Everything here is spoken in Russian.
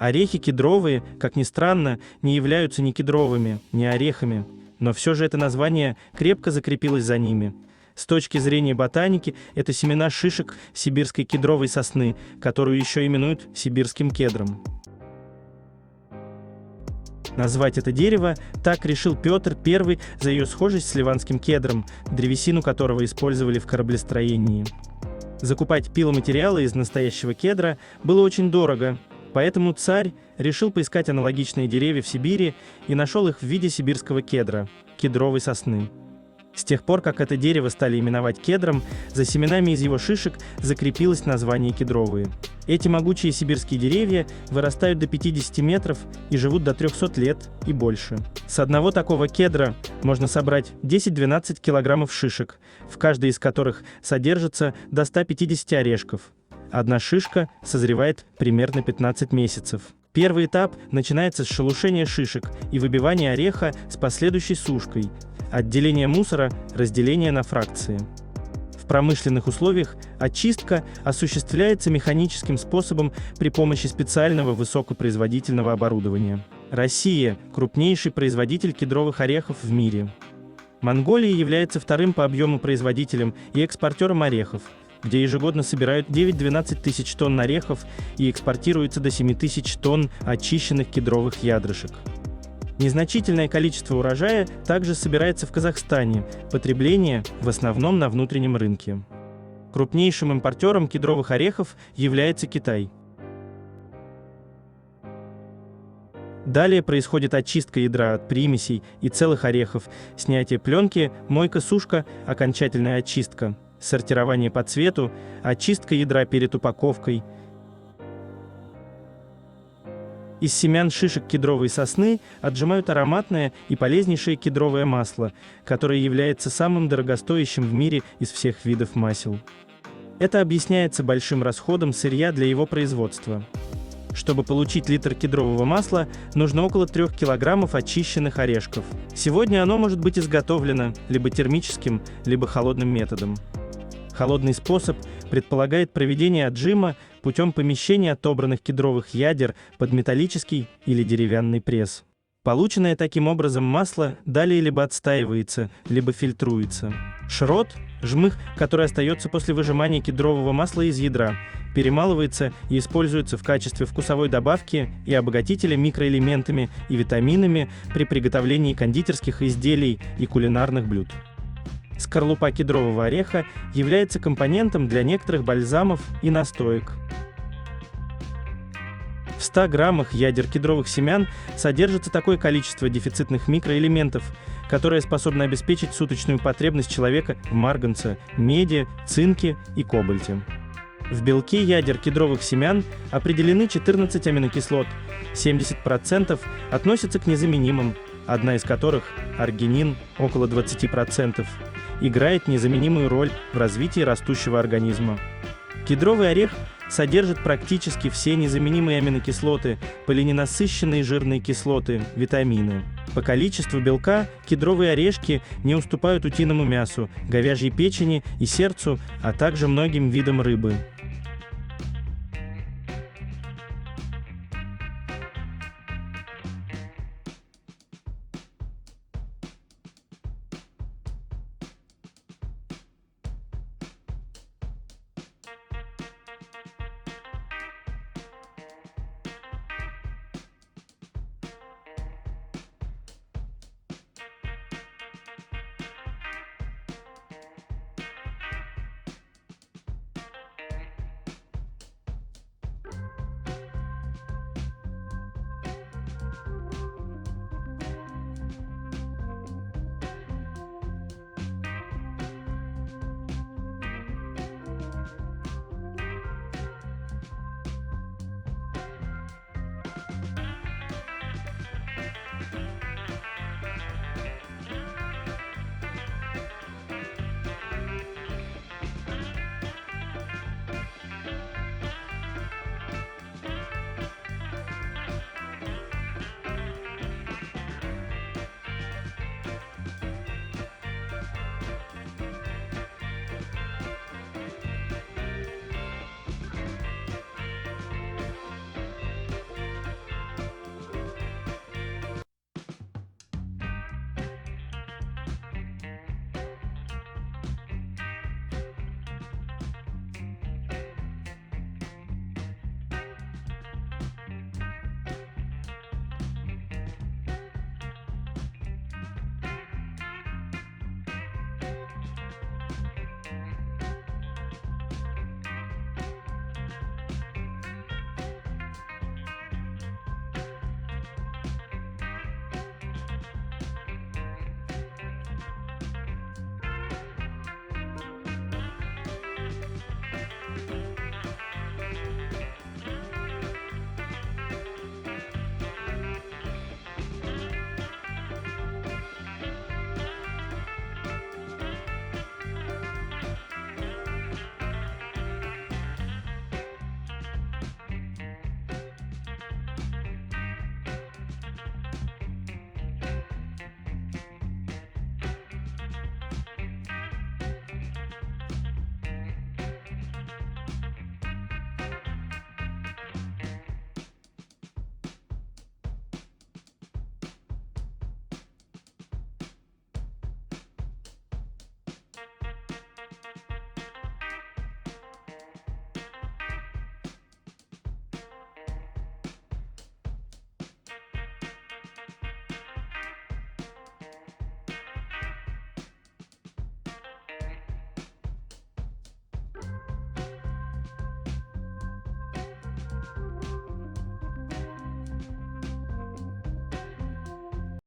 Орехи кедровые, как ни странно, не являются ни кедровыми, ни орехами, но все же это название крепко закрепилось за ними. С точки зрения ботаники, это семена шишек сибирской кедровой сосны, которую еще именуют сибирским кедром. Назвать это дерево так решил Петр I за ее схожесть с ливанским кедром, древесину которого использовали в кораблестроении. Закупать пиломатериалы из настоящего кедра было очень дорого, поэтому царь решил поискать аналогичные деревья в Сибири и нашел их в виде сибирского кедра – кедровой сосны. С тех пор, как это дерево стали именовать кедром, за семенами из его шишек закрепилось название кедровые. Эти могучие сибирские деревья вырастают до 50 метров и живут до 300 лет и больше. С одного такого кедра можно собрать 10-12 килограммов шишек, в каждой из которых содержится до 150 орешков. Одна шишка созревает примерно 15 месяцев. Первый этап начинается с шелушения шишек и выбивания ореха с последующей сушкой, отделение мусора, разделение на фракции. В промышленных условиях очистка осуществляется механическим способом при помощи специального высокопроизводительного оборудования. Россия – крупнейший производитель кедровых орехов в мире. Монголия является вторым по объему производителем и экспортером орехов, где ежегодно собирают 9-12 тысяч тонн орехов и экспортируется до 7 тысяч тонн очищенных кедровых ядрышек. Незначительное количество урожая также собирается в Казахстане, потребление в основном на внутреннем рынке. Крупнейшим импортером кедровых орехов является Китай. Далее происходит очистка ядра от примесей и целых орехов, снятие пленки, мойка, сушка, окончательная очистка, сортирование по цвету, очистка ядра перед упаковкой. Из семян шишек кедровой сосны отжимают ароматное и полезнейшее кедровое масло, которое является самым дорогостоящим в мире из всех видов масел. Это объясняется большим расходом сырья для его производства. Чтобы получить литр кедрового масла, нужно около 3 килограммов очищенных орешков. Сегодня оно может быть изготовлено либо термическим, либо холодным методом. Холодный способ предполагает проведение отжима путем помещения отобранных кедровых ядер под металлический или деревянный пресс. Полученное таким образом масло далее либо отстаивается, либо фильтруется. Шрот, жмых, который остается после выжимания кедрового масла из ядра, перемалывается и используется в качестве вкусовой добавки и обогатителя микроэлементами и витаминами при приготовлении кондитерских изделий и кулинарных блюд. Скорлупа кедрового ореха является компонентом для некоторых бальзамов и настоек. В 100 граммах ядер кедровых семян содержится такое количество дефицитных микроэлементов, которое способно обеспечить суточную потребность человека в марганце, меди, цинке и кобальте. В белке ядер кедровых семян определены 14 аминокислот, 70% относятся к незаменимым, одна из которых, аргинин, около 20%, играет незаменимую роль в развитии растущего организма. Кедровый орех содержит практически все незаменимые аминокислоты, полиненасыщенные жирные кислоты, витамины. По количеству белка кедровые орешки не уступают утиному мясу, говяжьей печени и сердцу, а также многим видам рыбы.